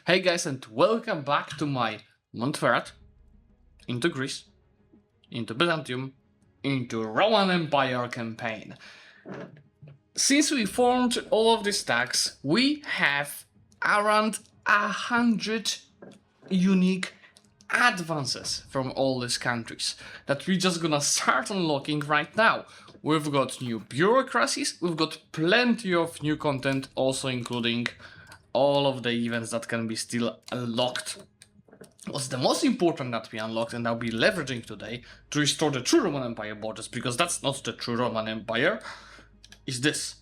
Hey guys, and welcome back to my Montferrat, into Greece, into Byzantium, into Roman Empire campaign. Since we formed all of these stacks, we have around 100 unique advances from all these countries that we're just gonna start unlocking right now. We've got new bureaucracies, we've got plenty of new content, also including all of the events that can be still unlocked. What's the most important that we unlocked and I'll be leveraging today to restore the true Roman Empire borders, because that's not the true Roman Empire, is this.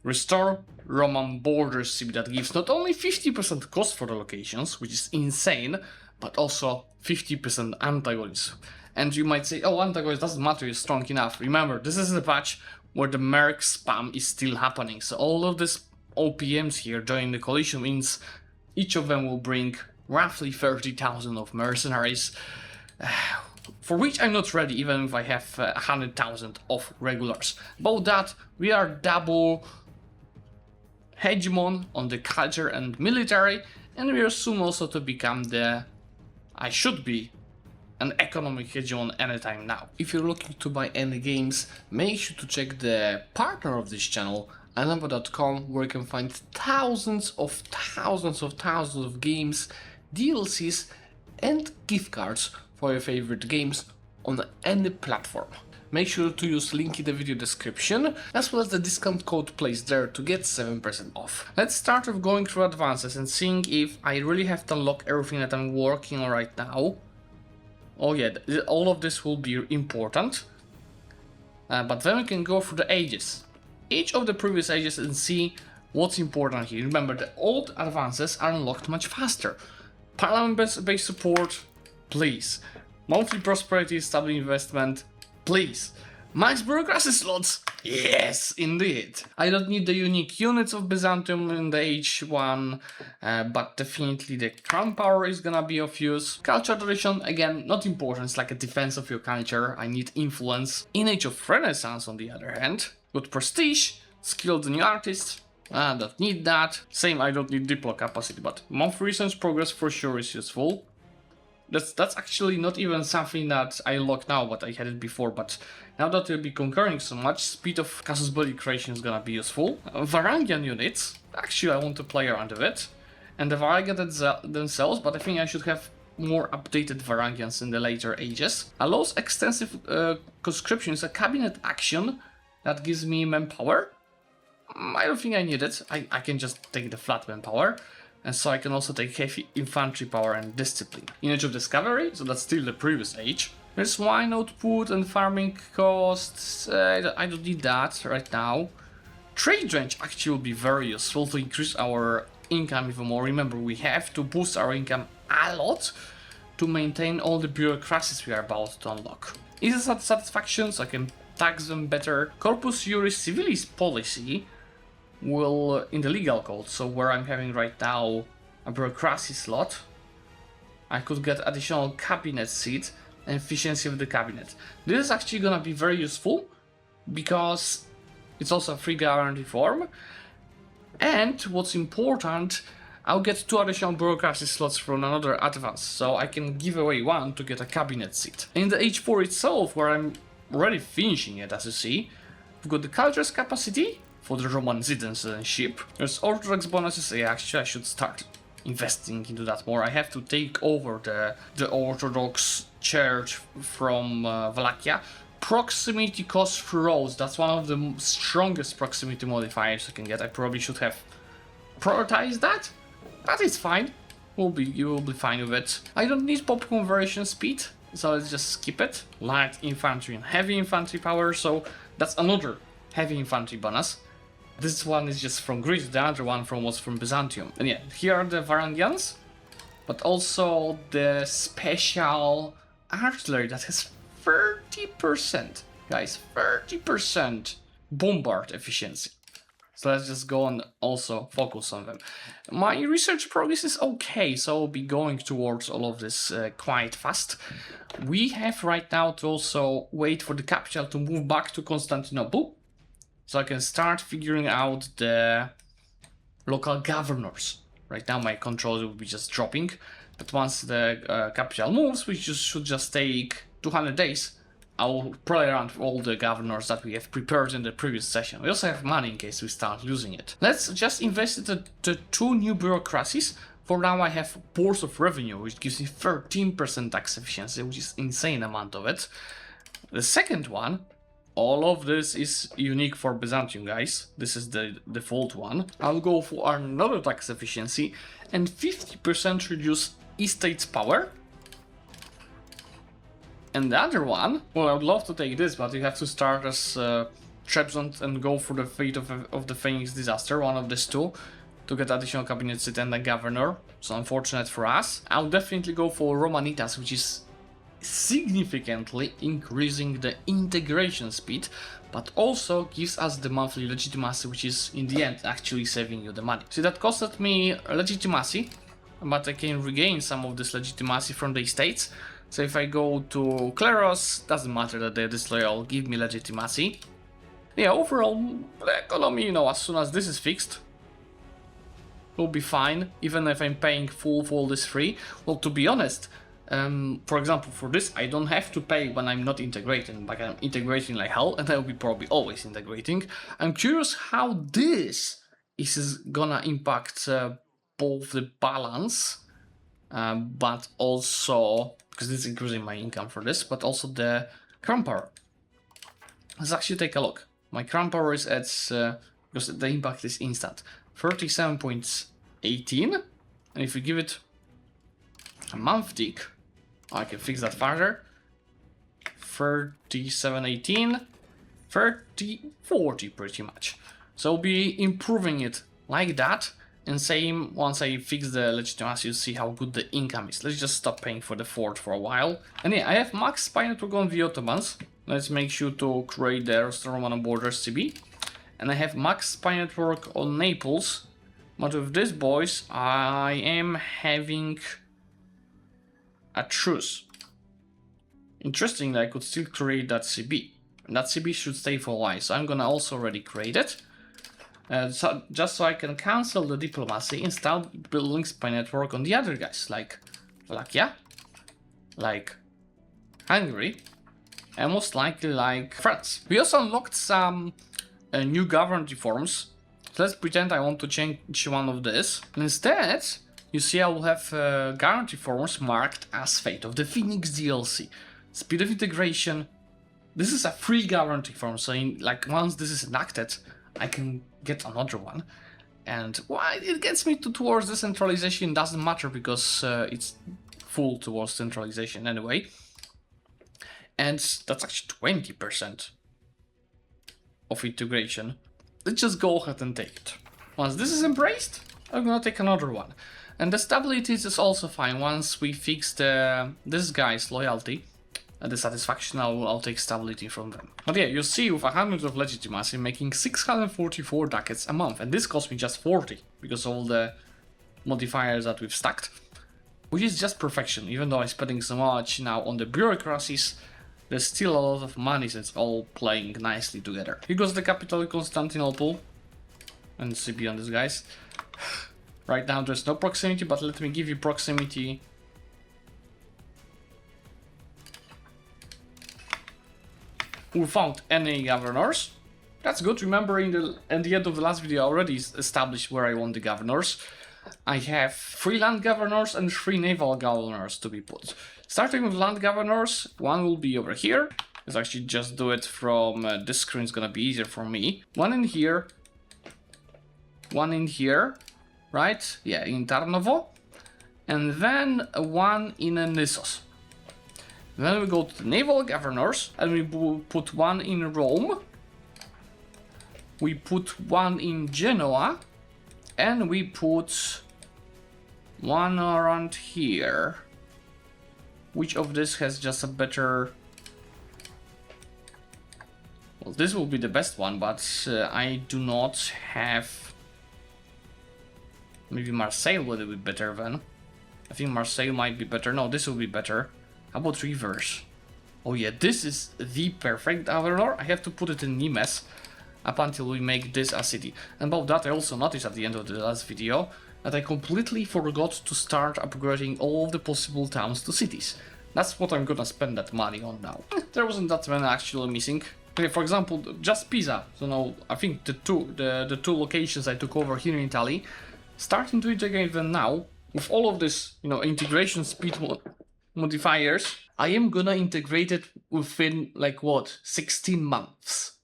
Restore Roman borders CB that gives not only 50% cost for the locations, which is insane, but also 50% antagonism. And you might say, oh, antagonism doesn't matter, it's strong enough. Remember, this is the patch where the merc spam is still happening, so all of this OPMs here joining the coalition means each of them will bring roughly 30,000 of mercenaries, for which I'm not ready even if I have 100,000 of regulars. About that, we are double hegemon on the culture and military, and we are soon also to become I should be an economic hegemon anytime now. If you're looking to buy any games, make sure to check the partner of this channel, anova.com, where you can find thousands of games, DLCs and gift cards for your favorite games on any platform. Make sure to use link in the video description, as well as the discount code placed there to get 7% off. Let's start with going through advances and seeing if I really have to unlock everything that I'm working on right now. Oh yeah, all of this will be important, but then we can go through the ages. Each of the previous ages and see what's important here. Remember, the old advances are unlocked much faster. Parliament-based support, please. Monthly prosperity, stable investment, please. Max bureaucracy slots, yes, indeed. I don't need the unique units of Byzantium in the H1, but definitely the crown power is gonna be of use. Culture tradition, again, not important, it's like a defense of your culture. I need influence. In Age of Renaissance, on the other hand, good prestige, skilled new artists, I don't need that. Same, I don't need diplo capacity, but monthly research progress for sure is useful. That's actually not even something that I unlock now, but I had it before, but now that we'll be conquering so much, speed of casus belli creation is gonna be useful. Varangian units, actually I want to play around with it, and the Varangians themselves, but I think I should have more updated Varangians in the later ages. Allows extensive conscription, is a cabinet action that gives me manpower. I don't think I need it, I can just take the flat manpower. And so I can also take heavy infantry power and discipline. In Age of Discovery, so that's still the previous age. There's wine output and farming costs, I don't need that right now. Trade range actually will be very useful to increase our income even more. Remember, we have to boost our income a lot to maintain all the bureaucracies we are about to unlock. Easy satisfaction, so I can tax them better. Corpus Juris Civilis policy will, in the legal code, so where I'm having right now a bureaucracy slot, I could get additional cabinet seat and efficiency of the cabinet. This is actually gonna be very useful because it's also a free guarantee form, and what's important, I'll get 2 additional bureaucracy slots from another advance, so I can give away 1 to get a cabinet seat. In the H4 itself, where I'm already finishing it, as you see, we've got the culture's capacity for the Roman citizenship. There's Orthodox bonuses. Yeah, actually I should start investing into that more. I have to take over the Orthodox Church from Wallachia. Proximity cost for roads, that's one of the strongest proximity modifiers you can get. I probably should have prioritized that, but it's fine. You will be fine with it. I don't need pop conversion speed, so let's just skip it. Light infantry and heavy infantry power, so that's another heavy infantry bonus. This one is just from Greece, the other one was from Byzantium. And yeah, here are the Varangians, but also the special artillery that has 30%, guys, 30% bombard efficiency. So let's just go and also focus on them. My research progress is okay, so I'll be going towards all of this quite fast. We have right now to also wait for the capital to move back to Constantinople, so I can start figuring out the local governors. Right now my control will be just dropping, but once the capital moves, we should just take 200 days. I'll play around with all the governors that we have prepared in the previous session. We also have money in case we start losing it. Let's just invest the 2 new bureaucracies. For now I have boards of revenue, which gives me 13% tax efficiency, which is insane amount of it. The second one, all of this is unique for Byzantium, guys. This is the default one. I'll go for another tax efficiency and 50% reduce estate's power. And the other one, well, I would love to take this, but you have to start as Trebizond and go for the fate of the Phoenix disaster, one of these two, to get additional cabinet seat and a governor. So unfortunate for us. I'll definitely go for Romanitas, which is significantly increasing the integration speed, but also gives us the monthly legitimacy, which is in the end actually saving you the money. See, that costed me legitimacy, but I can regain some of this legitimacy from the estates. So if I go to Kleros, doesn't matter that they're disloyal, give me legitimacy. Yeah, overall, the economy, you know, as soon as this is fixed, will be fine, even if I'm paying full for all this free. Well, to be honest, for example, for this, I don't have to pay when I'm not integrating, like I'm integrating like hell, and I will be probably always integrating. I'm curious how this is gonna impact both the balance, but also, because it's increasing my income for this, but also the crown power. Let's actually take a look. My crown power is at, because the impact is instant, 37.18, and if we give it a month tick, I can fix that further, 37.18, 30.40 pretty much. So I'll be improving it like that. And same, once I fix the legitimacy, you see how good the income is. Let's just stop paying for the fort for a while. And yeah, I have max spy network on the Ottomans. Let's make sure to create the Roman borders CB. And I have max spy network on Naples. But with these boys, I am having a truce. Interestingly, I could still create that CB. And that CB should stay for a while. So I'm gonna also already create it. So just so I can cancel the diplomacy and start building spy network on the other guys, like Wallachia, like Hungary, and most likely like France. We also unlocked some new government reforms. So let's pretend I want to change one of this. And instead, you see I will have government reforms marked as Fate of the Phoenix DLC. Speed of integration. This is a free government reform, so once this is enacted, I can get another one, and why it gets me towards decentralization doesn't matter because it's full towards centralization anyway, and that's actually 20% of integration. Let's just go ahead and take it. Once this is embraced, I'm gonna take another one, and the stability is also fine. Once we fix this guy's loyalty, the satisfaction, I'll take stability from them. But yeah, you see with 100 of legitimacy making 644 ducats a month, and this cost me just 40 because of all the modifiers that we've stacked, which is just perfection. Even though I'm spending so much now on the bureaucracies, there's still a lot of money, so it's all playing nicely together. Here goes the capital Constantinople, and CB on this guys. Right now there's no proximity, but let me give you proximity. Without any governors. That's good. Remember, at the end of the last video I already established where I want the governors. I have 3 land governors and 3 naval governors to be put. Starting with land governors, one will be over here. Let's actually just do it from this screen, it's gonna be easier for me. One in here, right? Yeah, in Tarnovo. And then one in Nissos. Then we go to the naval governors, and we put one in Rome, we put one in Genoa, and we put one around here. Which of this has just a better... Well, this will be the best one, but I do not have... Maybe Marseille would be better then. I think Marseille might be better. No, this will be better. How about reverse? Oh yeah, this is the perfect governor. I have to put it in Nimes up until we make this a city. And about that I also noticed at the end of the last video that I completely forgot to start upgrading all of the possible towns to cities. That's what I'm gonna spend that money on now. There wasn't that many actually missing. Okay, for example, just Pisa. So now I think the two locations I took over here in Italy, starting to integrate them now with all of this, you know, integration speed modifiers. I am gonna integrate it within like what, 16 months.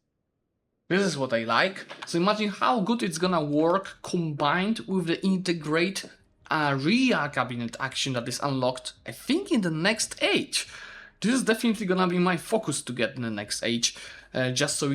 This is what I like. So imagine how good it's gonna work combined with the integrate area cabinet action that is unlocked, I think, in the next age. This is definitely gonna be my focus to get in the next age, just so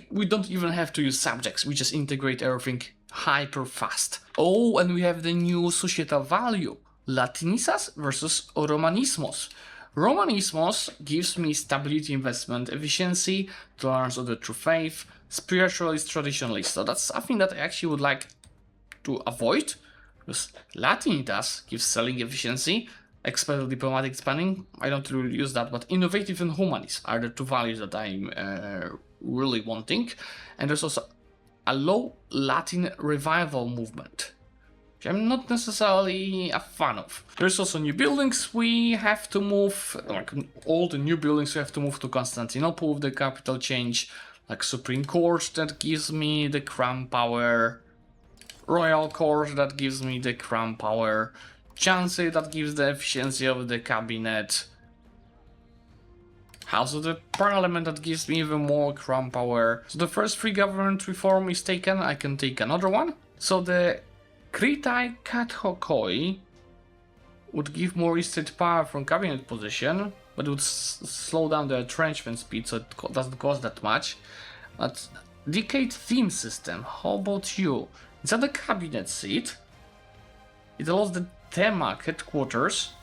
we don't even have to use subjects, we just integrate everything hyper fast. Oh, and we have the new societal value, Latinisas versus Romanismos. Romanismos gives me stability, investment, efficiency, tolerance of the true faith, spiritualist, traditionalist. So that's something that I actually would like to avoid, because Latinitas gives selling efficiency, expert diplomatic spending. I don't really use that, but innovative and humanist are the two values that I'm really wanting. And there's also a low Latin revival movement, which I'm not necessarily a fan of. There's also new buildings we have to move, like all the new buildings we have to move to Constantinople with the capital change, like Supreme Court that gives me the crown power, Royal Court that gives me the crown power, Chancery that gives the efficiency of the cabinet, House of the Parliament that gives me even more crown power. So the first free government reform is taken, I can take another one. So the Kritai Kathokoi would give more estate power from cabinet position, but it would slow down the entrenchment speed, so it doesn't cost that much. But Decade Theme System, how about you? It's at the cabinet seat. It allows the Tema headquarters,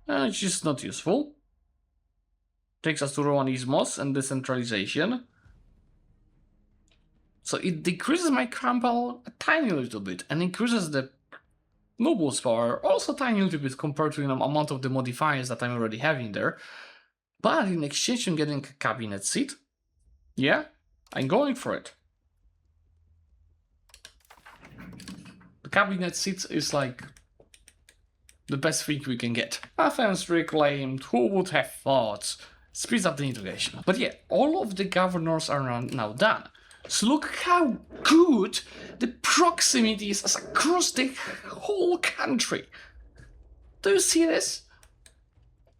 which is not useful. Takes us to Romanismos and decentralization. So it decreases my crown power a tiny little bit and increases the nobles power also a tiny little bit compared to the amount of the modifiers that I'm already having there. But in exchange I'm getting a cabinet seat. Yeah, I'm going for it. The cabinet seat is like the best thing we can get. Athens reclaimed, who would have thought? Speeds up the integration. But yeah, all of the governors are now done. So look how good the proximity is across the whole country. Do you see this?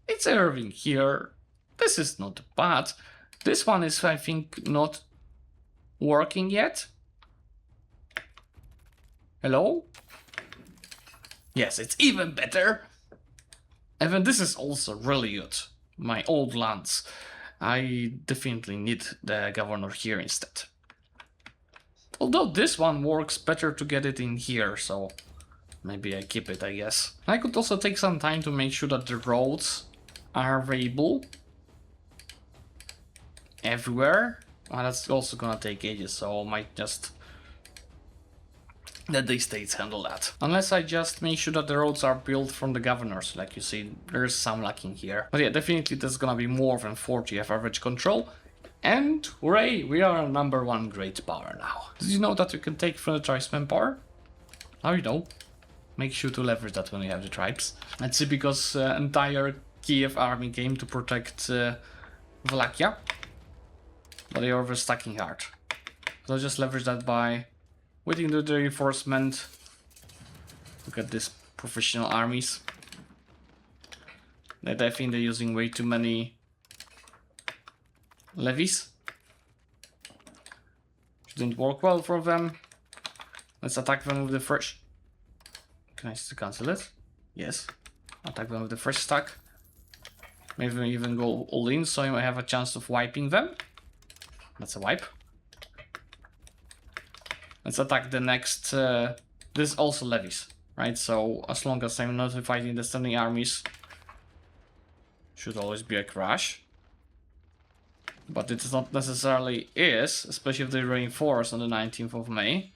It's everything here. This is not bad. This one is, I think, not working yet. Hello? Yes, it's even better. And then this is also really good. My old lands. I definitely need the governor here instead. Although this one works better to get it in here, so maybe I keep it, I guess. I could also take some time to make sure that the roads are available everywhere. Well, that's also gonna take ages, so I might just let the states handle that. Unless I just make sure that the roads are built from the governors. Like you see, there's some lacking here. But yeah, definitely there's gonna be more than 40 of average control. And hooray, we are #1 great power now. Did you know that you can take from the tribesman power? Now you know. Make sure to leverage that when you have the tribes. Let's see, because entire Kiev army came to protect Wallachia. But they are overstacking hard. So I'll just leverage that by waiting to the reinforcement. Look at these professional armies. That I think they're using way too many levies. Shouldn't work well for them. Let's attack them with the fresh. Can I still cancel it? Yes. Attack them with the fresh stack. Maybe even go all in, so I might have a chance of wiping them. That's a wipe. Let's attack the next. This also levies, right? So as long as I'm not fighting the standing armies, should always be a crash. But it is not necessarily is, especially if they reinforce on the 19th of May.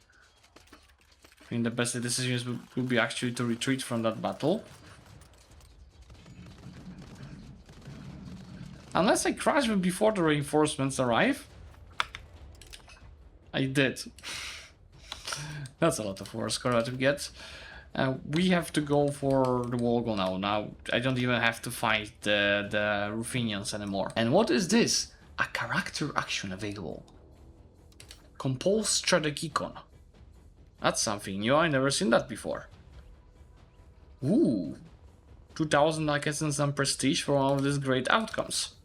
I think the best decision would be actually to retreat from that battle. Unless I crash them before the reinforcements arrive. I did. That's a lot of war score that we get. We have to go for the wall goal now. Now, I don't even have to fight the Ruthenians anymore. And what is this? A character action available. Compose Strategicon. That's something new. I never seen that before. Ooh. 2000 I guess and some prestige for one of these great outcomes.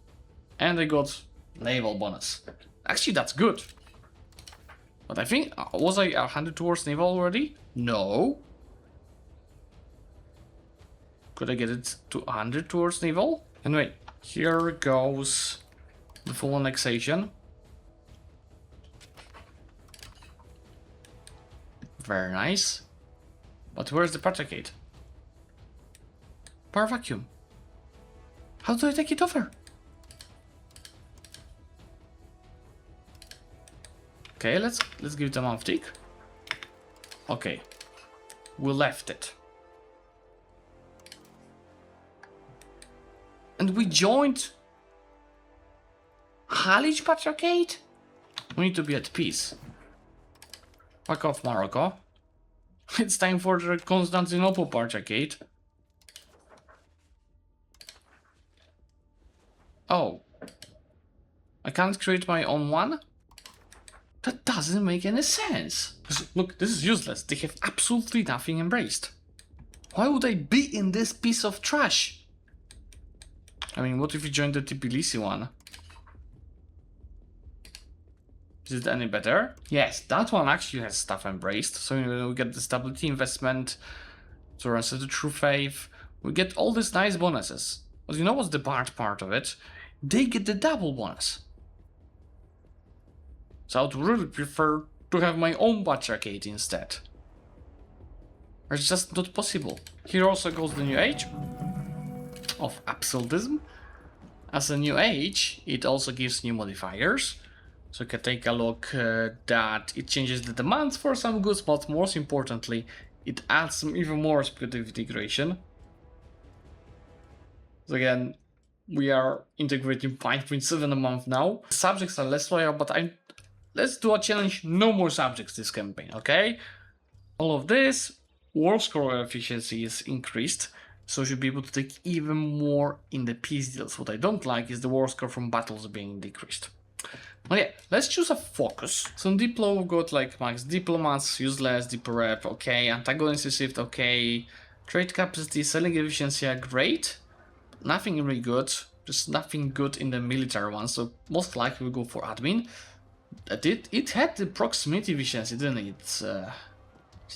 And I got naval bonus. Actually, that's good. But I think, was I 100 towards naval already? No. Could I get it to 100 towards naval? Anyway, here goes the full annexation. Very nice. But where's the Patricate? Power vacuum. How do I take it over? Okay, let's give it a mouth tick. Okay. We left it. And we joined Halij Patriarchate? We need to be at peace. Fuck off, Morocco. It's time for the Constantinople Patriarchate. Oh. I can't create my own one? That doesn't make any sense. Look, this is useless. They have absolutely nothing embraced. Why would I be in this piece of trash? I mean, what if you join the Tbilisi one? Is it any better? Yes, that one actually has stuff embraced. So we get the stability investment, to reset the true faith. We get all these nice bonuses. But you know what's the bad part of it? They get the double bonus. So I would really prefer to have my own Patriarchate instead. It's just not possible. Here also goes the new age of absolutism. As a new age, it also gives new modifiers. So you can take a look that it changes the demands for some goods, but most importantly, it adds some even more speed of integration. So again, we are integrating 5.7 a month now. Subjects are less loyal, but let's do a challenge, no more subjects this campaign, okay? All of this, war score efficiency is increased, so you should be able to take even more in the peace deals. What I don't like is the war score from battles being decreased. Okay, let's choose a focus. So in Diplo we've got like max diplomats, useless, Diplo rep, okay, antagonist received, okay, trade capacity, selling efficiency are great, nothing really good, just nothing good in the military one, so most likely we'll go for admin. It had the proximity efficiency, didn't it? It's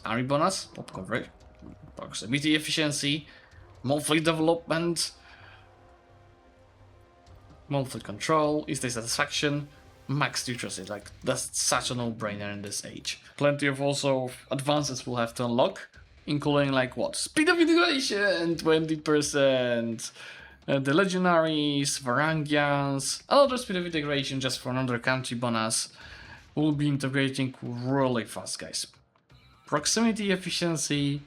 army bonus, pop coverage, proximity efficiency, monthly development, monthly control, instant satisfaction, max literacy. Like, that's such a no-brainer in this age. Plenty of also advances we'll have to unlock, including like what? Speed of integration, 20%. The Legionaries, Varangians, another speed of integration just for another country bonus. We'll be integrating really fast, guys. Proximity efficiency.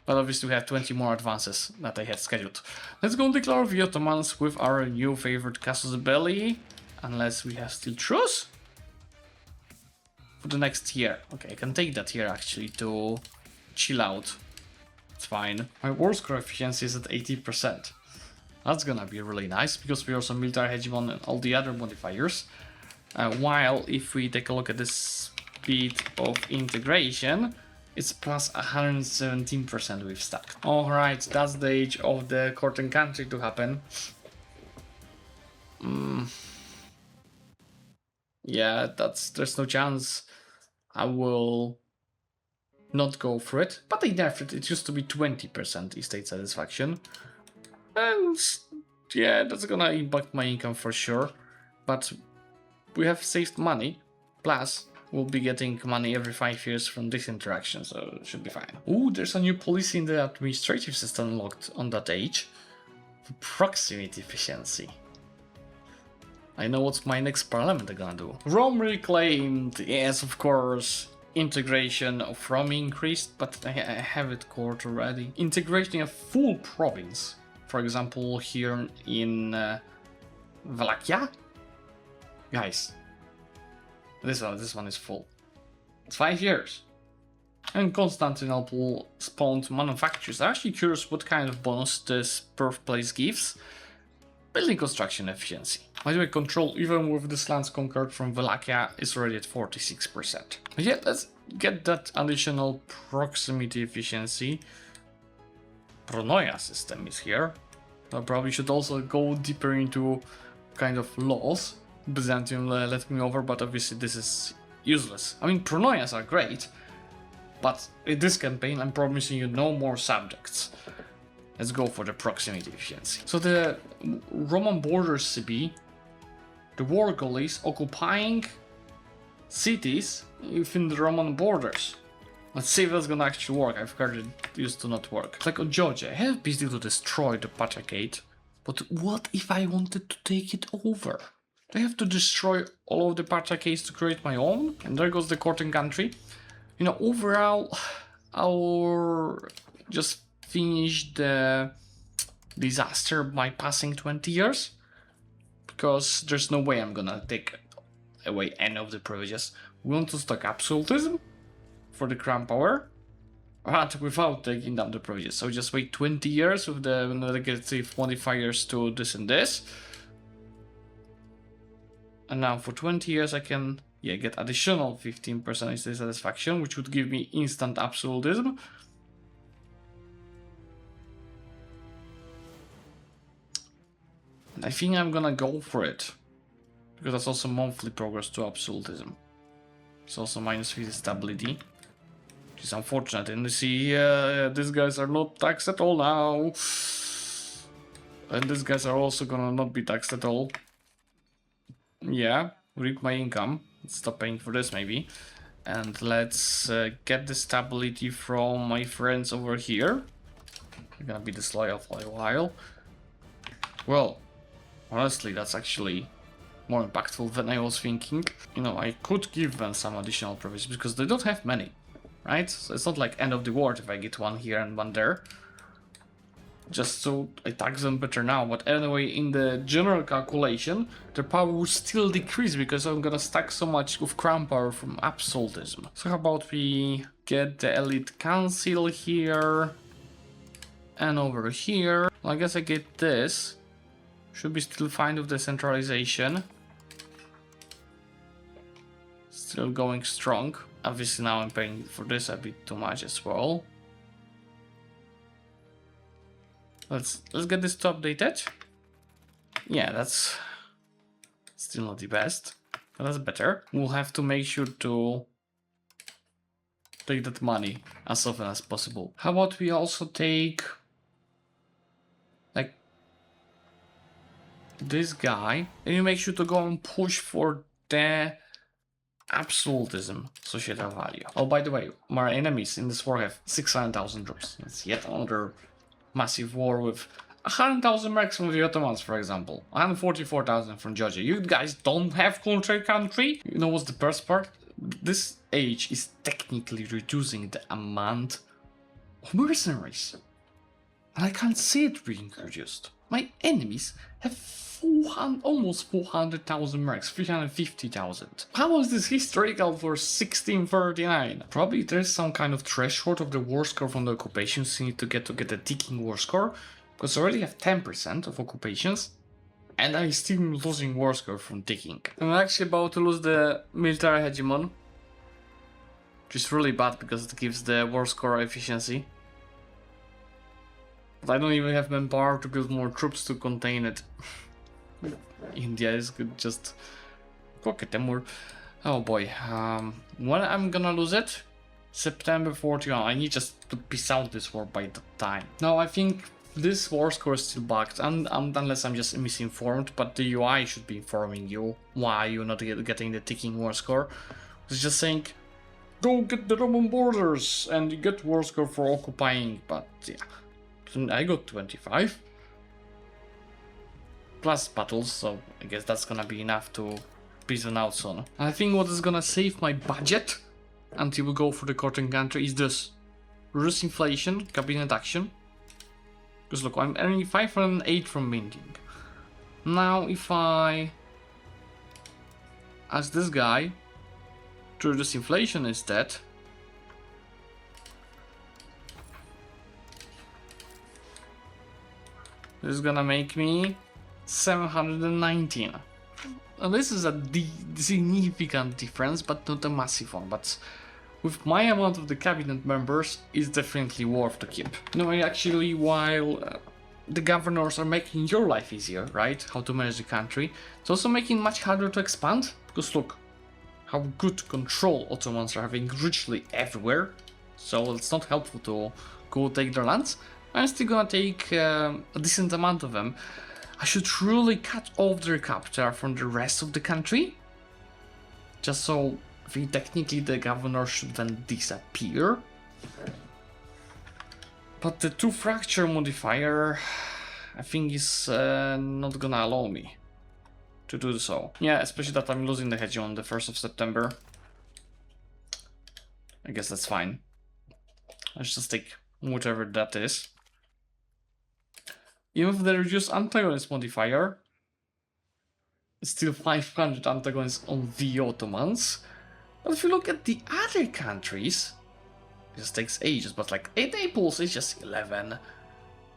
But obviously we have 20 more advances that I had scheduled. Let's go and declare the Ottomans with our new favorite Casus Belli. Unless we have still truce. For the next year. Okay, I can take that year actually to chill out. It's fine. My war score efficiency is at 80%. That's gonna be really nice because we're also military hegemon and all the other modifiers. While if we take a look at the speed of integration, it's plus 117% we've stacked. Alright, that's the age of the court and country to happen. Yeah, there's no chance I will not go for it, but they nerfed it. It used to be 20% estate satisfaction. And yeah, that's gonna impact my income for sure. But we have saved money, plus we'll be getting money every 5 years from this interaction, so it should be fine. Ooh, there's a new policy in the administrative system unlocked on that age. Proximity efficiency. I know what's my next parliament are gonna do. Rome reclaimed, yes, of course. Integration of Rome increased, but I have it court already. Integration of full province. For example, here in Wallachia. Guys, this one is full. It's 5 years. And Constantinople spawned manufacturers. I'm actually curious what kind of bonus this birthplace gives. Building construction efficiency. By the way, control, even with this lands conquered from Wallachia, is already at 46%. But yeah, let's get that additional proximity efficiency. Pronoia system is here. I probably should also go deeper into kind of laws. Byzantium let me over, but obviously this is useless. I mean, Pronoias are great, but in this campaign I'm promising you no more subjects. Let's go for the proximity efficiency. So the Roman borders CB, the war goal is occupying cities within the Roman borders. Let's see if that's gonna actually work. I've heard it used to not work. It's like on Georgia, I have peace deal to destroy the Patriarchate, but what if I wanted to take it over? Do I have to destroy all of the Patriarchates to create my own? And there goes the courting country. You know, overall, I'll just finish the disaster by passing 20 years. Because there's no way I'm gonna take away any of the privileges. We want to stock absolutism for the crown power, but without taking down the privileges. So just wait 20 years with the negative modifiers to this and this. And now for 20 years I can get additional 15% satisfaction, which would give me instant absolutism. And I think I'm gonna go for it, because that's also monthly progress to absolutism. It's also -3 stability, which is unfortunate. And you see, these guys are not taxed at all now. And these guys are also gonna not be taxed at all. Yeah, reap my income. Let's stop paying for this maybe. And let's get the stability from my friends over here. They're gonna be disloyal for a while. Well, honestly, that's actually more impactful than I was thinking. You know, I could give them some additional privileges because they don't have many, right? So it's not like end of the world if I get one here and one there. Just so I tax them better now. But anyway, in the general calculation, their power will still decrease because I'm gonna stack so much with crown power from absolutism. So how about we get the elite council here and over here. Well, I guess I get this. Should be still fine with the centralization. Still going strong. Obviously now I'm paying for this a bit too much as well. Let's get this to updated. Yeah, that's still not the best, but that's better. We'll have to make sure to take that money as often as possible. How about we also take like this guy, and you make sure to go and push for the absolutism societal value. Oh, by the way, my enemies in this war have 600,000 troops. It's yet another massive war with 100,000 mercs from the Ottomans, for example. 144,000 from Georgia. You guys don't have country. You know what's the best part? This age is technically reducing the amount of mercenaries. And I can't see it being reduced. My enemies have almost 400,000 mercs, 350,000. How is this historical for 1639? Probably there's some kind of threshold of the war score from the occupations you need to get a ticking war score, because I already have 10% of occupations, and I'm still losing war score from ticking. I'm actually about to lose the military hegemon, which is really bad because it gives the war score efficiency. But I don't even have manpower to build more troops to contain it. India is good, just pocket them more. Oh boy, when I'm gonna lose it? September 41. I need just to piece out this war by that time. Now I think this war score is still bugged, and unless I'm just misinformed, but the UI should be informing you why you're not getting the ticking war score. It's just saying, go get the Roman borders and you get war score for occupying, but yeah, I got 25. Plus battles, so I guess that's gonna be enough to peace out soon. I think what is gonna save my budget until we go for the courting country is this. Reduce inflation, cabinet action. Because look, I'm earning 508 from minting. Now if I ask this guy through this inflation instead. This is gonna make me 719. And this is a significant difference, but not a massive one. But with my amount of the cabinet members, it's definitely worth to keep. No, actually, while the governors are making your life easier, right? How to manage the country, it's also making it much harder to expand. Because look, how good control Ottomans are having richly everywhere. So it's not helpful to go take their lands. I'm still gonna take a decent amount of them. I should really cut off their capital from the rest of the country. Just so, I think technically the governor should then disappear. But the 2 fracture modifier, I think is not gonna allow me to do so. Yeah, especially that I'm losing the hedge on the 1st of September. I guess that's fine. Let's just take whatever that is. Even with the reduced antagonist modifier, it's still 500 antagonists on the Ottomans. But if you look at the other countries, it just takes ages, but like 8 Naples is just 11.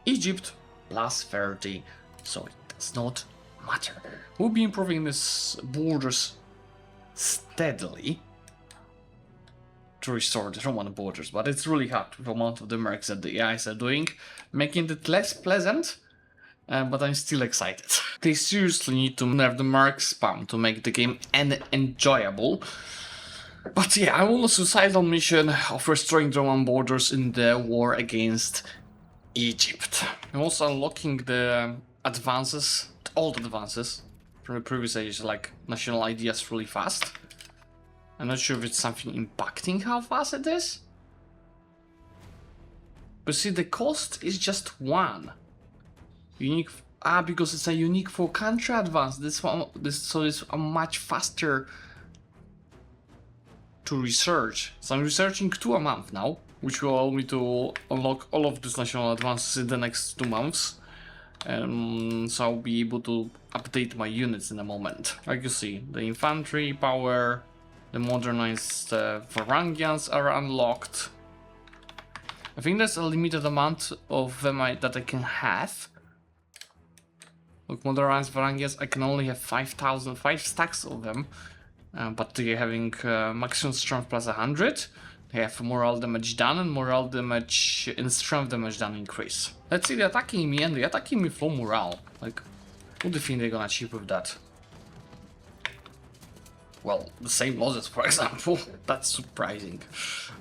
Egypt plus 30, so it does not matter. We'll be improving these borders steadily to restore the Roman borders, but it's really hard with the amount of the mercs that the AIs are doing, making it less pleasant. But I'm still excited. They seriously need to nerf the merc spam to make the game enjoyable. But yeah, I'm on a suicidal mission of restoring the Roman borders in the war against Egypt. I'm also unlocking the advances, the old advances from the previous age, like national ideas really fast. I'm not sure if it's something impacting how fast it is. But see, the cost is just 1. Unique, because it's a unique for country advance. So it's a much faster to research. So I'm researching 2 a month now, which will allow me to unlock all of these national advances in the next 2 months. So I'll be able to update my units in a moment. Like you see, the infantry power, the modernized Varangians are unlocked. I think there's a limited amount of them that I can have. Look, modernized Varangians, I can only have 5 stacks of them. But they're having maximum strength plus 100. They have morale damage done and morale damage and strength damage done increase. Let's see, they're attacking me and they're attacking me for morale. Like, what do you think they're gonna achieve with that? Well, the same losses, for example. That's surprising.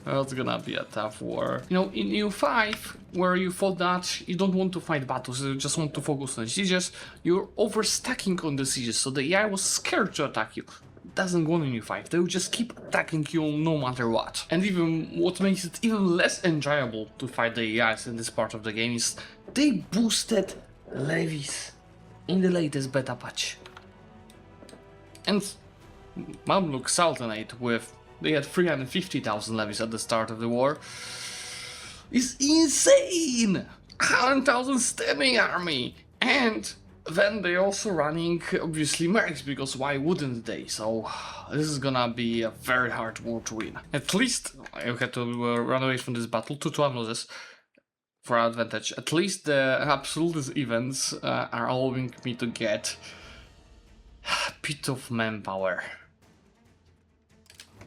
It's gonna be a tough war. You know, in EU5, where you thought that you don't want to fight battles, you just want to focus on sieges, you're overstacking on the sieges, so the AI was scared to attack you. It doesn't go in EU5, they will just keep attacking you no matter what. And even what makes it even less enjoyable to fight the AIs in this part of the game is they boosted levies in the latest beta patch. And Mamluk Sultanate they had 350,000 levies at the start of the war. It's insane! 100,000 standing army! And then they're also running, obviously, mercs, because why wouldn't they? So this is gonna be a very hard war to win. At least, I had to run away from this battle, 2-1 losses for our advantage. At least the absolutist events are allowing me to get a bit of manpower.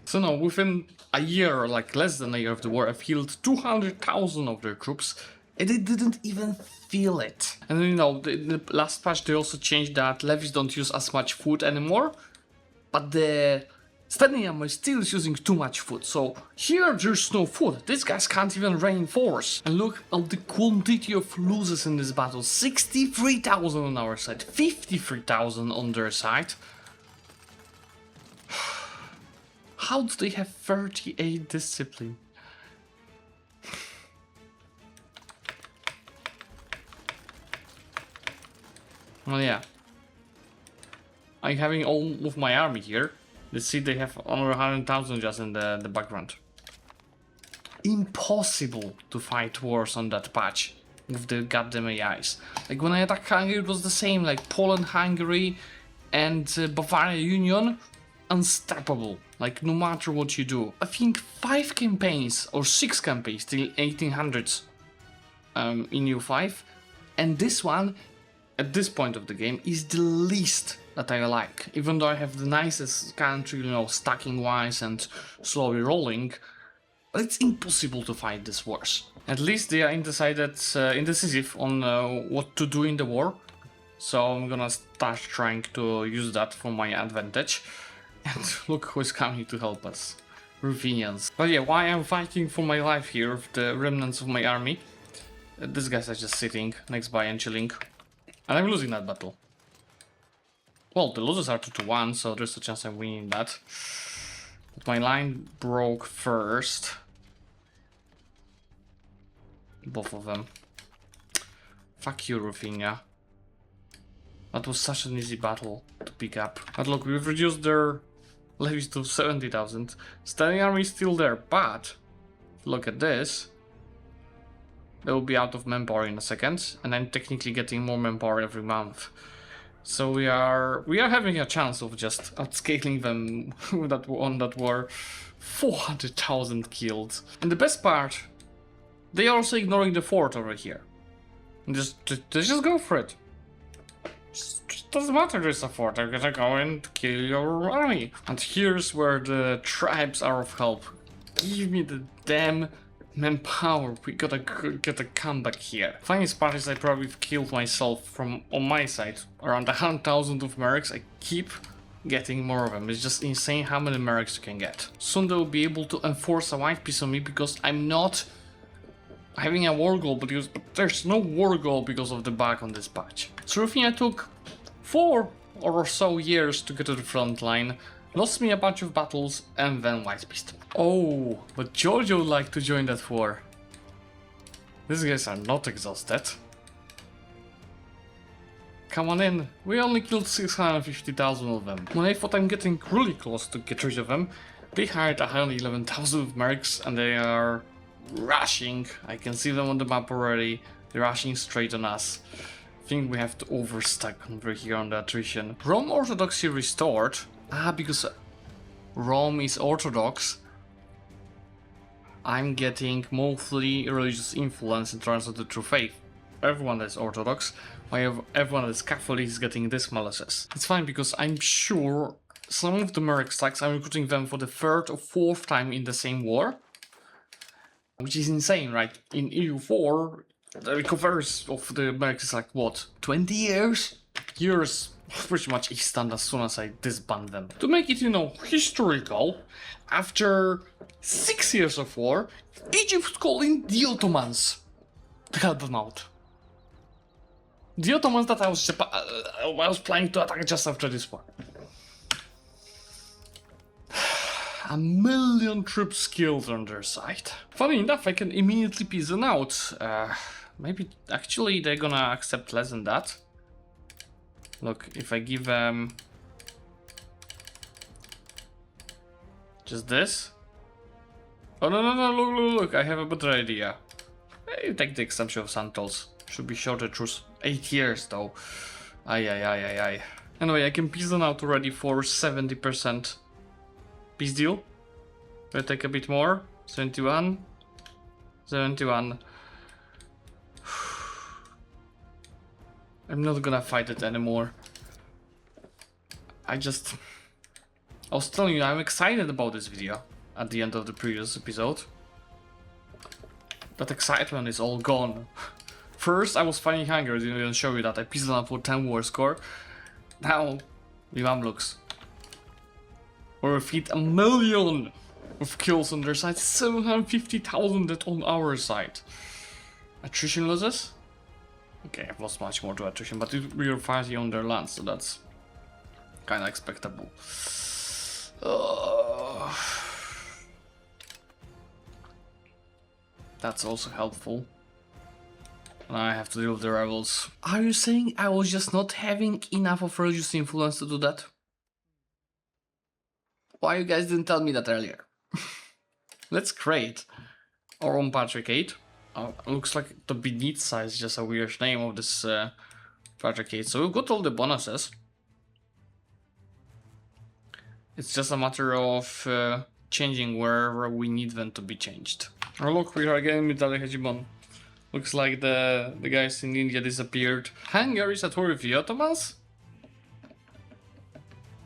So now, within a year, like less than a year of the war, I've healed 200,000 of their troops, and they didn't even feel it. And you know, the last patch they also changed that levies don't use as much food anymore, but the standing army still is using too much food. So here there's no food, these guys can't even reinforce. And look at the quantity of losses in this battle, 63,000 on our side, 53,000 on their side. How do they have 38 discipline? Well, yeah. I'm having all of my army here. Let's see, they have over 100,000 just in the background. Impossible to fight wars on that patch with the goddamn AIs. Like when I attacked Hungary, it was the same. Like Poland, Hungary, and Bavaria Union, unstoppable. Like, no matter what you do. I think 5 campaigns or 6 campaigns till 1800s in EU5, and this one, at this point of the game, is the least that I like. Even though I have the nicest country, you know, stacking wise and slowly rolling, but it's impossible to fight this wars. At least they are indecisive on what to do in the war, so I'm gonna start trying to use that for my advantage. And look who's coming to help us. Ruthenians. But yeah, why I'm fighting for my life here with the remnants of my army. These guys are just sitting next by and chilling. And I'm losing that battle. Well, the losers are 2-1, so there's a chance I'm winning that. But my line broke first. Both of them. Fuck you, Ruthenia. That was such an easy battle to pick up. But look, we've reduced their levies to 70,000. Standing army is still there, but look at this. They will be out of manpower in a second, and I'm technically getting more manpower every month. So we are having a chance of just outscaling them on that war. 400,000 killed. And the best part, they are also ignoring the fort over here. They just go for it. Just doesn't matter there's a fort, they're gonna go and kill your army. And here's where the tribes are of help. Give me the damn manpower, we gotta get a comeback here. Funniest part is I probably killed myself from on my side. Around 100,000 of mercs, I keep getting more of them. It's just insane how many mercs you can get. Soon they will be able to enforce a white piece on me because I'm not having a war goal, but there's no war goal because of the bug on this patch. So Ruthenia took 4 or so years to get to the front line, lost me a bunch of battles, and then white pieced. Oh, but Georgia would like to join that war. These guys are not exhausted. Come on in. We only killed 650,000 of them. When I thought I'm getting really close to get rid of them, they hired 111,000 of mercs and they are rushing. I can see them on the map already. They're rushing straight on us. I think we have to overstack over here on the attrition. Rome Orthodoxy restored. Because Rome is Orthodox, I'm getting mostly religious influence in terms of the true faith. Everyone that's Orthodox, while everyone that's Catholic is getting this Malices. It's fine because I'm sure some of the merc stacks, I'm recruiting them for the 3rd or 4th time in the same war. Which is insane, right? In EU4, the recovery of the mercs is like, what, 20 years? Years pretty much instant as soon as I disband them. To make it, you know, historical, after 6 years of war, Egypt called in the Ottomans to help them out. The Ottomans that I was planning to attack just after this war. 1 million troops killed on their side. Funny enough, I can immediately piece them out. Maybe actually they're gonna accept less than that. Look, if I give them just this. Oh no, look, I have a better idea. You take the extension of Santos. Should be shorter truce. 8 years though. Ay. Anyway, I can piece them out already for 70%. Peace deal. We'll take a bit more. 71. 71. I'm not gonna fight it anymore. I was telling you, I'm excited about this video at the end of the previous episode. That excitement is all gone. First, I was fighting Hungary, I didn't even show you that. I pieced them up for 10 war score. Now, the Mamluks. Or defeat 1 million of kills on their side, 750,000 on our side. Attrition losses? Okay, I've lost much more to attrition, but we are fighting on their land, so that's kinda expectable. That's also helpful. And I have to deal with the rebels. Are you saying I was just not having enough of religious influence to do that? Why you guys didn't tell me that earlier? Let's create our own patriarchate. Looks like the Benitsa is just a weird name of this patriarchate. So we've got all the bonuses. It's just a matter of changing wherever we need them to be changed. Oh look, we are again military hegemon. Looks like the guys in India disappeared. Hungary is at war with the Ottomans?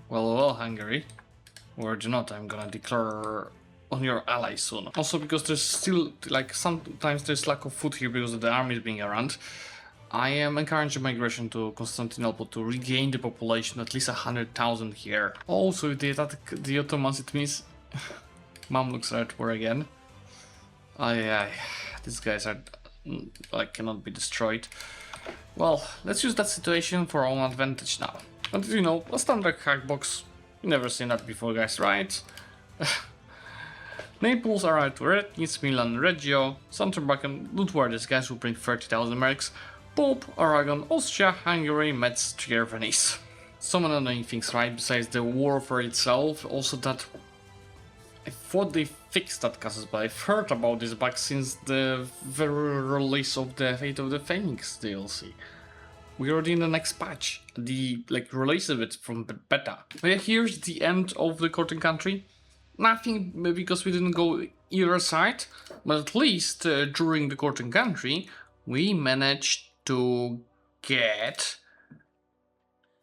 Well, Hungary. Or do not, I'm gonna declare on your ally soon. Also because there's still, like, sometimes there's lack of food here because of the armies being around. I am encouraging migration to Constantinople to regain the population, at least 100,000 here. Also, if they attack the Ottomans, it means Mamluks are at war again. These guys are, like, cannot be destroyed. Well, let's use that situation for our own advantage now. But you know, a standard hack box. You never seen that before, guys, right? Naples are at war, Nice, Milan, Reggio, Santerbacken, don't worry, these guys will bring 30,000 mercs. Pope, Aragon, Austria, Hungary, Metz, Trier, Venice. So many annoying things, right, besides the warfare itself. Also that I thought they fixed that casus, but I've heard about this back since the very release of the Fate of the Phoenix DLC. We're already in the next patch, the release of it from the beta. But yeah, here's the end of the Courting Country. Nothing because we didn't go either side, but at least during the Courting Country we managed to get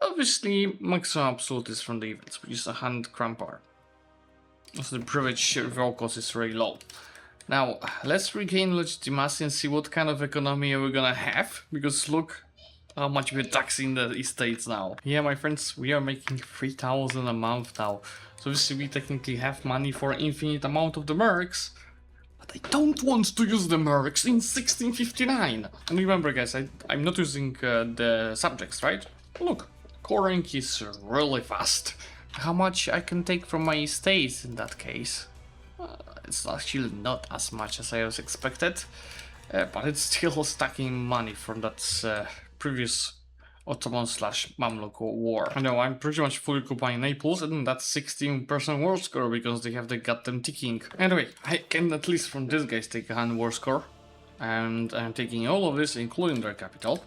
obviously maximum absolutes from the events, which is 100 crown power. Also the privilege revolt cost is very low. Now let's regain legitimacy and see what kind of economy we're gonna have, because look how much we're taxing the estates now. Yeah, my friends, we are making 3,000 a month now. So obviously we technically have money for an infinite amount of the mercs, but I don't want to use the mercs in 1659. And remember guys, I'm not using the subjects, right? Look, coring is really fast. How much I can take from my estates in that case? It's actually not as much as I was expected, but it's still stacking money from that previous Ottoman/Mamluk war. I know, I'm pretty much fully occupying Naples, and that's 16% war score because they have the goddamn ticking. Anyway, I can at least from this guys take a 100 war score, and I'm taking all of this, including their capital.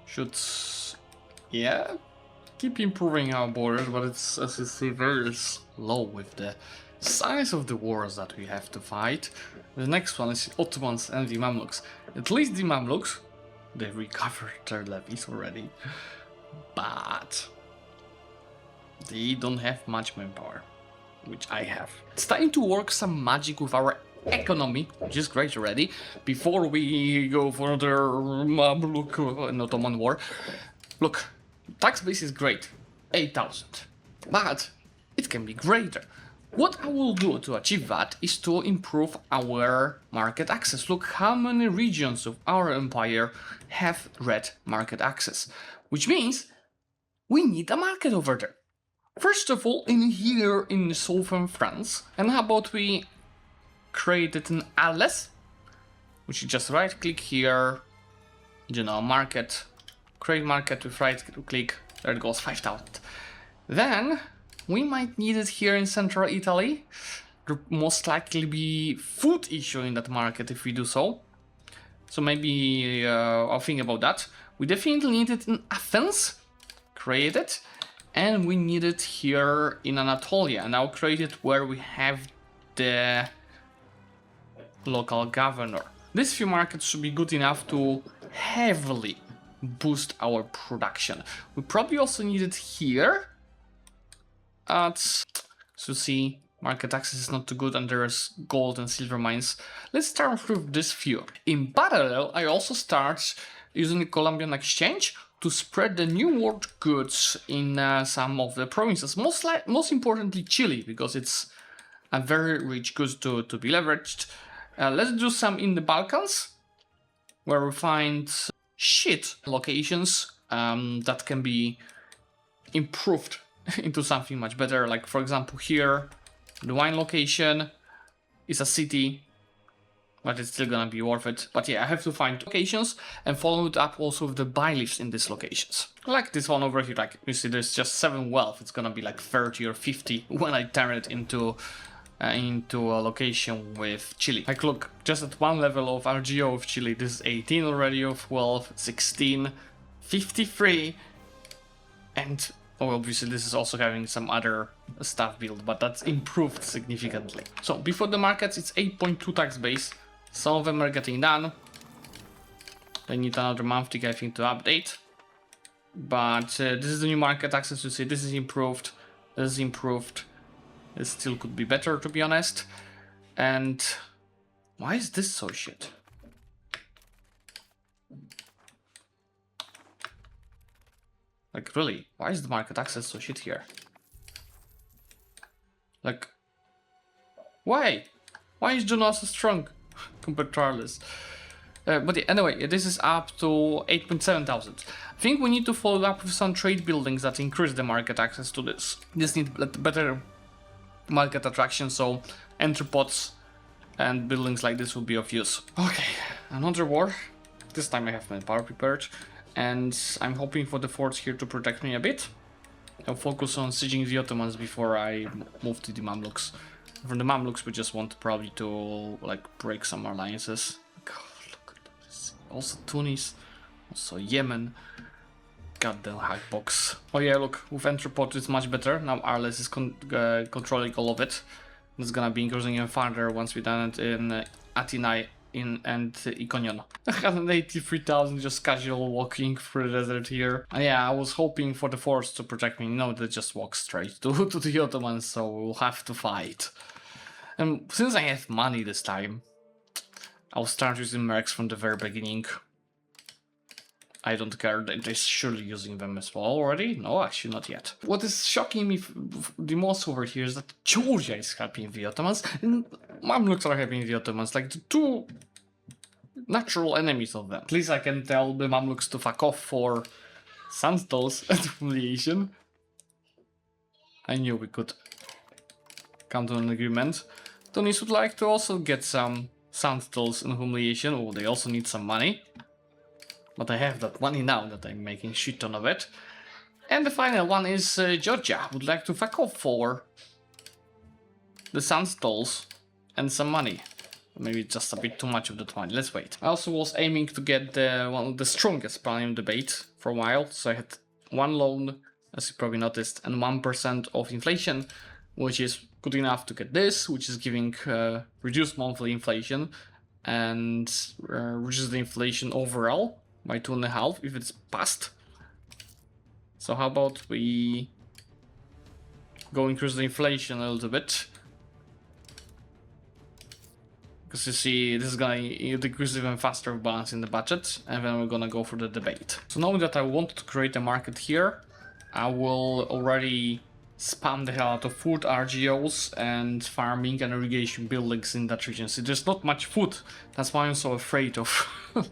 Should, yeah, keep improving our borders, but it's, as you see, very slow with the size of the wars that we have to fight. The next one is Ottomans and the Mamluks. At least the Mamluks, they recovered their levies already, but they don't have much manpower, which I have. It's time to work some magic with our economy, which is great already, before we go for the Mamluk and Ottoman war. Look, tax base is great, 8,000, but it can be greater. What I will do to achieve that is to improve our market access. Look how many regions of our empire have red market access, which means we need a market over there. First of all, in here in southern France, and how about we create it in Arles, which you just right click here, you know, market, create market with right click, there it goes, 5,000. Then we might need it here in central Italy. There most likely be food issue in that market if we do so. So maybe I'll think about that. We definitely need it in Athens. Create it. And we need it here in Anatolia. And I'll create it where we have the local governor. These few markets should be good enough to heavily boost our production. We probably also need it here. So see, market access is not too good and there's gold and silver mines. Let's start with this few. In parallel, I also start using the Colombian exchange to spread the new world goods in some of the provinces. Most importantly, Chile, because it's a very rich goods to be leveraged. Let's do some in the Balkans, where we find shit locations that can be improved into something much better. Like for example here, the wine location is a city, but it's still gonna be worth it. But yeah, I have to find locations and follow it up also with the buy lifts in these locations. Like this one over here, like you see there's just 7 wealth, it's gonna be like 30 or 50 when I turn it into a location with Chile. Like look, just at one level of RGO of Chile, this is 18 already of wealth, 16, 53, and Oh, obviously this is also having some other stuff built, but that's improved significantly. So before the markets, it's 8.2 tax base. Some of them are getting done. I need another monthly, I think, to update. But this is the new market access. You see, this is improved. This is improved. It still could be better, to be honest. And why is this so shit? Like, really, why is the market access so shit here? Like, why? Why is Jonas so strong compared to Charles? But yeah, anyway, this is up to 8.7 thousand. I think we need to follow up with some trade buildings that increase the market access to this. This needs better market attraction, so entrepots and buildings like this will be of use. Okay, another war. This time I have my power prepared, and I'm hoping for the forts here to protect me a bit. I'll focus on sieging the Ottomans before I move to the Mamluks. For the Mamluks, we just want probably to like break some alliances. God, look at this. Also Tunis, also Yemen. Goddamn hackbox. Oh yeah, look, with Entrepot it's much better. Now Arles is controlling all of it. It's gonna be increasing even further once we done it in Atinai and Iconion. 183,000 just casual walking through the desert here. Yeah, I was hoping for the force to protect me. No, they just walk straight to the Ottomans, so we'll have to fight. And since I have money this time, I'll start using mercs from the very beginning. I don't care, they're surely using them as well already. No, actually not yet. What is shocking me the most over here is that Georgia is helping the Ottomans and Mamluks are helping the Ottomans, like the two natural enemies of them. At least I can tell the Mamluks to fuck off for Sandstalls and humiliation. I knew we could come to an agreement. Tunis would like to also get some Sandstalls and humiliation. Oh, they also need some money. But I have that money now that I'm making a shit ton of it. And the final one is Georgia. Would like to fuck off for the Sandstalls and some money. Maybe just a bit too much of that money. Let's wait. I also was aiming to get one of the strongest prime debate for a while. So I had one loan, as you probably noticed, and 1% of inflation, which is good enough to get this, which is giving reduced monthly inflation and reduces the inflation overall by 2.5 if it's passed. So how about we go increase the inflation a little bit? Because you see, this is gonna decrease even faster balance in the budget, and then we're gonna go for the debate. So now that I want to create a market here, I will already spam the hell out of food, RGOs, and farming and irrigation buildings in that region. See, there's not much food. That's why I'm so afraid of,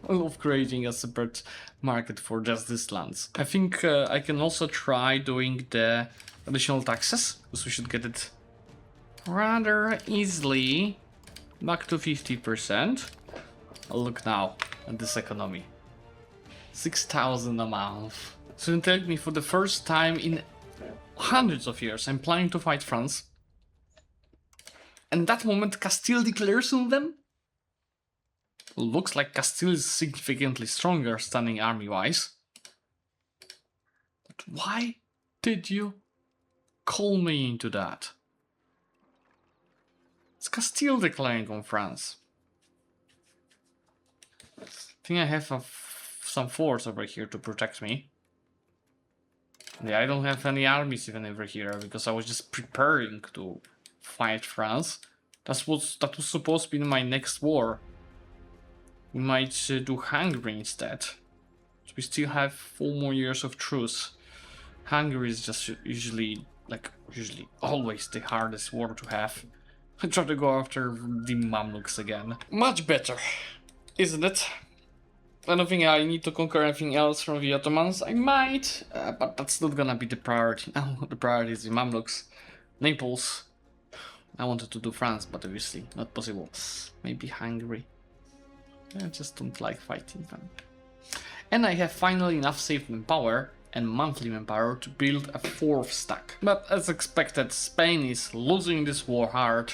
of creating a separate market for just these lands. I think I can also try doing the additional taxes, because we should get it rather easily back to 50%. Look now at this economy. 6,000 a month. So it tells me for the first time in hundreds of years I'm planning to fight France. And that moment Castile declares on them? Looks like Castile is significantly stronger standing army-wise. But why did you call me into that? It's Castile declaring on France. I think I have some force over here to protect me. Yeah, I don't have any armies even over here because I was just preparing to fight France. That was supposed to be my next war. We might do Hungary instead. So we still have 4 more years of truce. Hungary is just usually always the hardest war to have. I try to go after the Mamluks again. Much better, isn't it? I don't think I need to conquer anything else from the Ottomans. I might, but that's not gonna be the priority. Now the priority is the Mamluks. Naples. I wanted to do France, but obviously not possible. Maybe Hungary. I just don't like fighting them. And I have finally enough saved manpower and monthly manpower to build a 4th stack. But as expected, Spain is losing this war hard.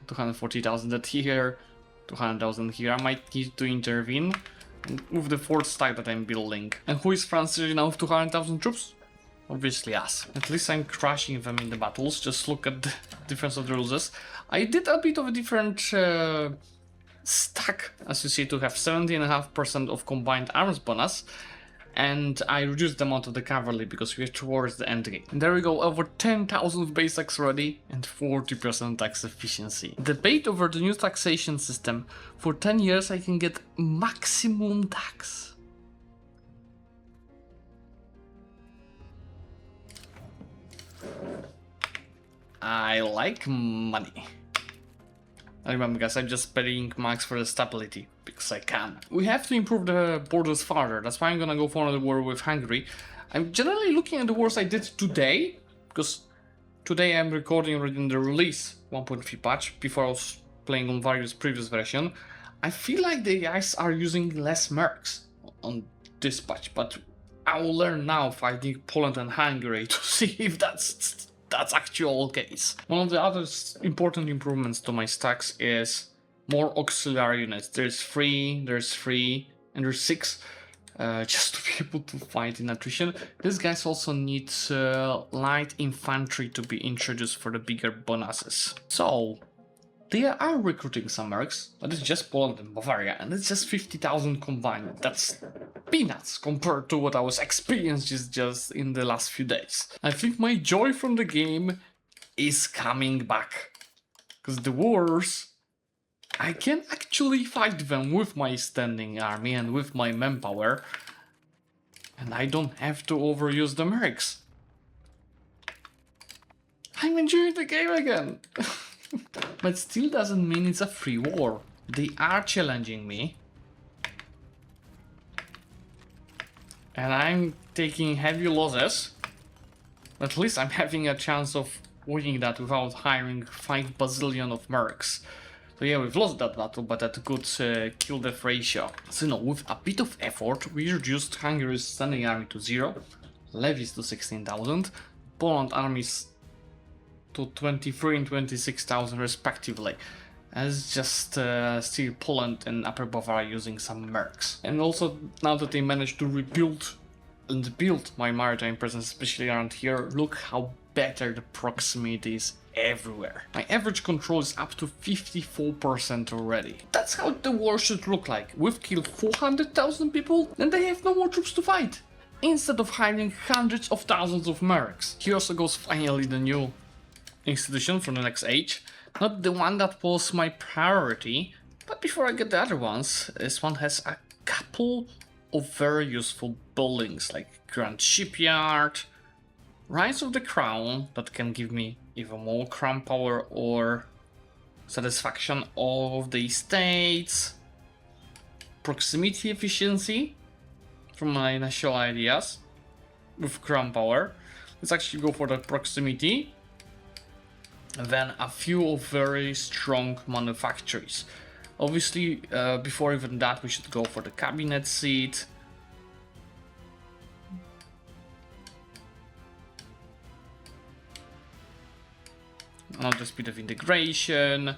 240,000 at here. 200,000 here. I might need to intervene with the 4th stack that I'm building. And who is France now with 200,000 troops? Obviously us. At least I'm crushing them in the battles. Just look at the difference of the losses. I did a bit of a different stack, as you see, to have 70.5% of combined arms bonus. And I reduced the amount of the cavalry because we're towards the end game. And there we go, over 10,000 base tax ready and 40% tax efficiency. Debate over the new taxation system. For 10 years I can get maximum tax. I like money. I remember, guys, I'm just paying max for the stability, because I can. We have to improve the borders further, that's why I'm gonna go for another war with Hungary. I'm generally looking at the wars I did today, because today I'm recording already in the release 1.3 patch, before I was playing on various previous version. I feel like the guys are using less mercs on this patch, but I will learn now fighting Poland and Hungary to see if that's actual case. One of the other important improvements to my stacks is more auxiliary units. There's 3, and there's 6, just to be able to fight in attrition. These guys also need light infantry to be introduced for the bigger bonuses. So they are recruiting some mercs, but it's just Poland and Bavaria, and it's just 50,000 combined. That's peanuts compared to what I was experiencing just in the last few days. I think my joy from the game is coming back, because the wars, I can actually fight them with my standing army and with my manpower, and I don't have to overuse the mercs. I'm enjoying the game again. But still doesn't mean it's a free war. They are challenging me. And I'm taking heavy losses. At least I'm having a chance of winning that without hiring 5 bazillion of mercs. So yeah, we've lost that battle, but at a good kill-death ratio. So no, with a bit of effort, we reduced Hungary's standing army to 0, levies to 16,000, Poland armies to 23 and 26,000 respectively. As just still Poland and Upper Bavaria using some mercs. And also, now that they managed to rebuild and build my maritime presence, especially around here, look how better the proximity is everywhere. My average control is up to 54% already. That's how the war should look like. We've killed 400,000 people, and they have no more troops to fight, instead of hiring hundreds of thousands of mercs. Here also goes finally the new institution from the next age. Not the one that was my priority, but before I get the other ones, this one has a couple of very useful buildings, like Grand Shipyard, Rise of the Crown, that can give me even more crown power or satisfaction of the estates, proximity efficiency from my initial ideas with crown power. Let's actually go for the proximity. And then a few of very strong manufacturers. Obviously, before even that, we should go for the cabinet seat. Another speed of integration.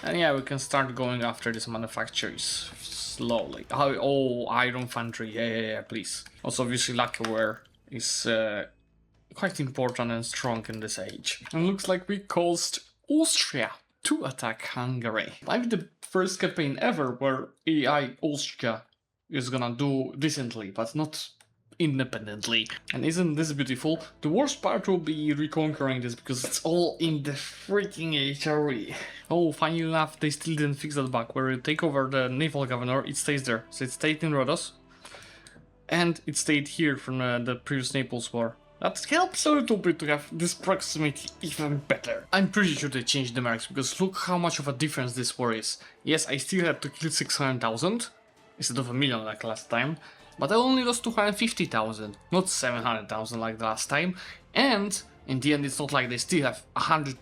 And yeah, we can start going after these manufacturers slowly. Oh, iron foundry, yeah, please. Also, obviously, lacquerware is quite important and strong in this age. And looks like we caused Austria to attack Hungary. Like the first campaign ever where AI Austria is gonna do decently, but not independently. And isn't this beautiful? The worst part will be reconquering this, because it's all in the freaking HRE. Oh, funny enough, they still didn't fix that bug where you take over the naval governor, it stays there. So it stayed in Rhodos, and it stayed here from the previous Naples war. That helps a little bit to have this proximity even better. I'm pretty sure they changed the mercs, because look how much of a difference this war is. Yes, I still had to kill 600,000 instead of 1 million like last time, but I only lost 250,000, not 700,000 like the last time. And in the end, it's not like they still have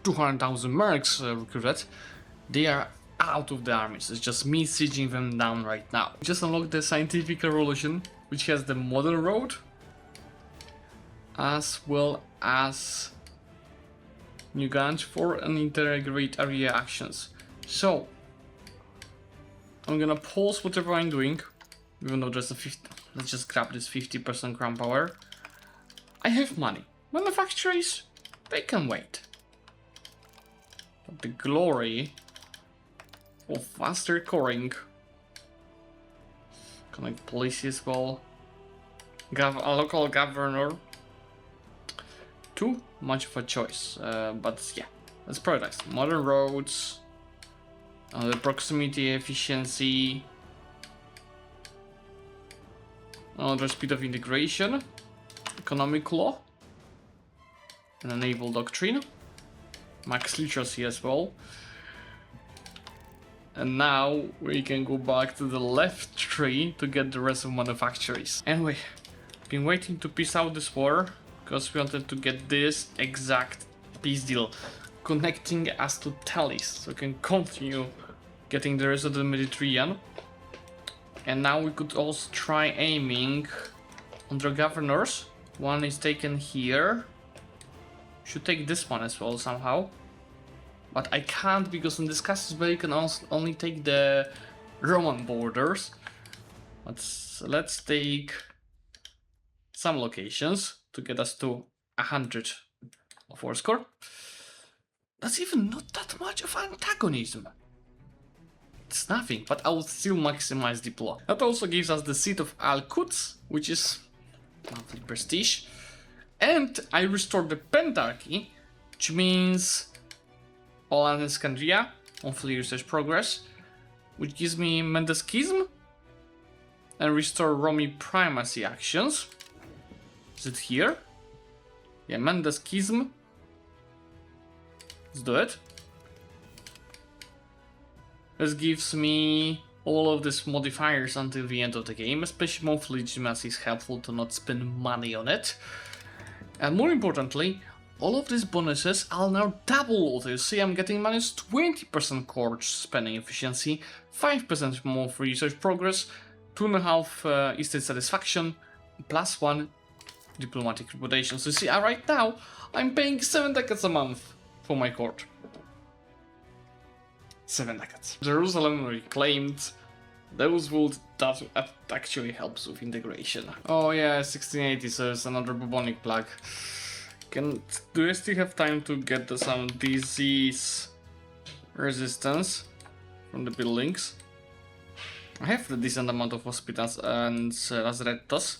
200,000 mercs recruited. They are out of the armies. It's just me sieging them down right now. Just unlocked the scientific revolution, which has the model road, as well as new guns for and integrate area actions. So I'm gonna pause whatever I'm doing, even though there's a 50. Let's just grab this 50% crown power. I have money. Manufactories, they can wait. But the glory of faster coring. Connect police as well. A local governor. Too much of a choice, but yeah, let's prioritize. Modern roads, the proximity efficiency, the speed of integration, economic law, and a naval doctrine, max literacy as well. And now we can go back to the left tree to get the rest of manufactories. Anyway, been waiting to piece out this war because we wanted to get this exact peace deal connecting us to Talis, so we can continue getting the rest of the Mediterranean. And now we could also try aiming on the governors. One is taken here. Should take this one as well somehow. But I can't because in this Casus Belli you can also only take the Roman borders. Let's take some locations to get us to 100 of war score. That's even not that much of antagonism. It's nothing, but I will still maximize diplomacy. That also gives us the seat of Al-Quds, which is monthly prestige. And I restored the Pentarchy, which means all Iskandria, monthly research progress, which gives me Mendeschism and restore Romi primacy actions. Is it here? Yeah, Mendeschism. Let's do it. This gives me all of these modifiers until the end of the game, especially monthly legitimacy is helpful to not spend money on it. And more importantly, all of these bonuses are now double. You see, I'm getting minus 20% court spending efficiency, 5% more for research progress, 2.5 estate satisfaction, plus 1 diplomatic reputation. So you see, right now, I'm paying 7 ducats a month for my court. 7 ducats. Jerusalem reclaimed. Those would that actually helps with integration. Oh yeah, 1680, so it's another bubonic plague. Do I still have time to get some disease resistance from the buildings? I have a decent amount of hospitals and lazarettos.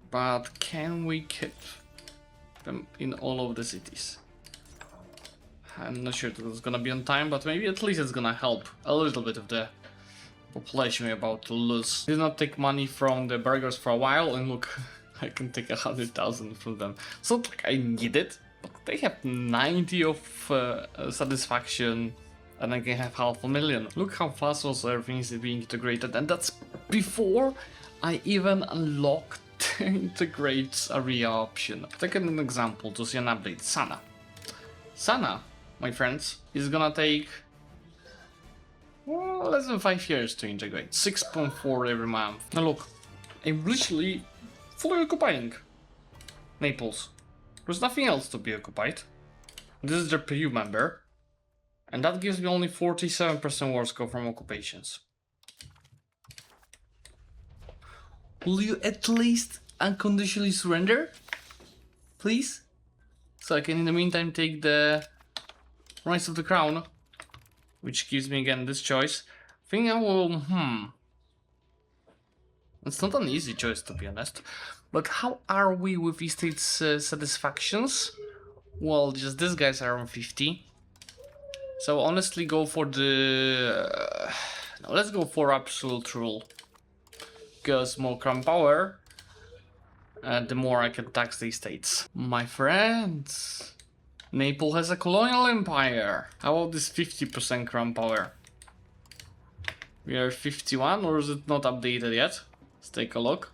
But can we keep them in all of the cities? I'm not sure that it's gonna be on time, but maybe at least it's gonna help a little bit of the population we're about to lose. Did not take money from the burghers for a while, and look, I can take 100,000 from them. It's not like I need it, but they have 90 of satisfaction, and I can have 500,000. Look how fast also everything is being integrated, and that's before I even unlocked the integrate area option. Take an example to see an update. Sana. Sana, my friends, is gonna take less than 5 years to integrate. 6.4 every month. Now look, I'm literally fully occupying Naples. There's nothing else to be occupied. This is their PU member, and that gives me only 47% war score from occupations. Will you at least unconditionally surrender? Please? So I can in the meantime take the Rise of the Crown, which gives me again this choice. I think I will, It's not an easy choice to be honest. But how are we with estates satisfactions? Well, just these guys are on 50. So honestly go for the... no, let's go for absolute rule. Because more crown power, the more I can tax the estates. My friends, Naples has a colonial empire. How about this 50% crown power? We are 51, or is it not updated yet? Let's take a look.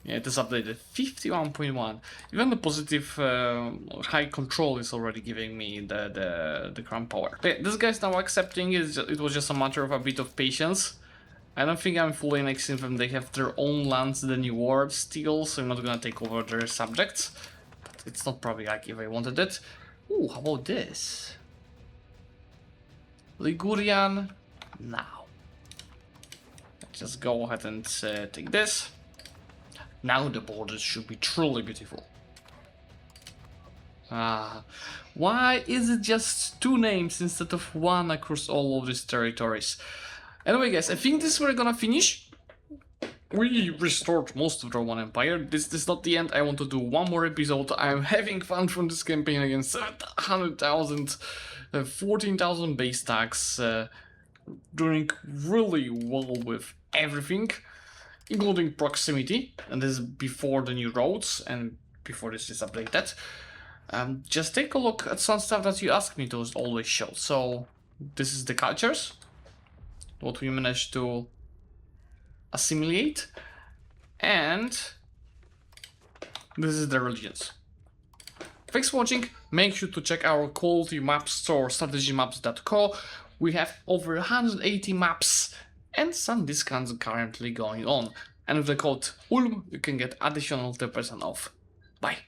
Yeah, it is updated. 51.1. Even the positive high control is already giving me the crown power. Okay, this guy's now accepting it. It was just a matter of a bit of patience. I don't think I'm fully annexing them. They have their own lands, the new world still, so I'm not gonna take over their subjects. But it's not probably like if I wanted it. Ooh, how about this? Ligurian now. Just go ahead and take this. Now the borders should be truly beautiful. Why is it just 2 names instead of 1 across all of these territories? Anyway guys, I think this is where we're gonna finish. We restored most of the Roman Empire. This is not the end. I want to do one more episode. I'm having fun from this campaign again. 700,000, 14,000 base tax, doing really well with everything, including proximity. And this is before the new roads and before this is updated. Just take a look at some stuff that you asked me to always show. So this is the cultures, what we managed to assimilate, and this is the religions. Thanks for watching. Make sure to check our quality map store strategymaps.co. We have over 180 maps and some discounts currently going on. And with the code ULM you can get additional 10% off. Bye.